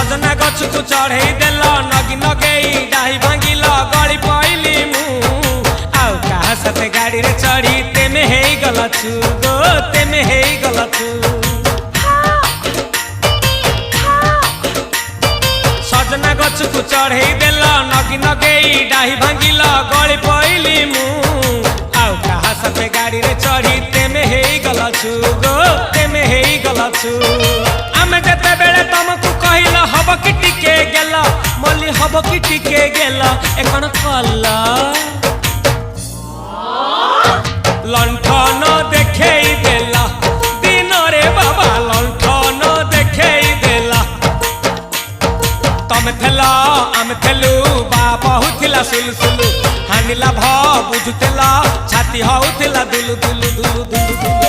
सजना गछ को चढ़े देल नगी नगेई डाही भांगिल गली पइली मु आउ कहा साथे गाड़ी रे चढ़ी तेमे हेई गला छु गो तेमे हेई गला छु सजना गछ को चढ़े देल नगी नगेई डाही भांगिल गली पइली मु आउ कहा साथे गाड़ी रे चढ़ी तेमे हेई गला छु गो तेमे हेई गला छु आमे जते बेले तुमको कहिल हब कि टिके गेल मल्ली हब कि टिके गेल एकन कला लंठन देखेई देला दिन रे बाबा लंठन देखेई देला तमे थेला आमे थेलु बाबा हुथिला सुलु हानिला भ बुझुतेला छाती हउथिला दुलु दुलु दुलु दुलु दुलु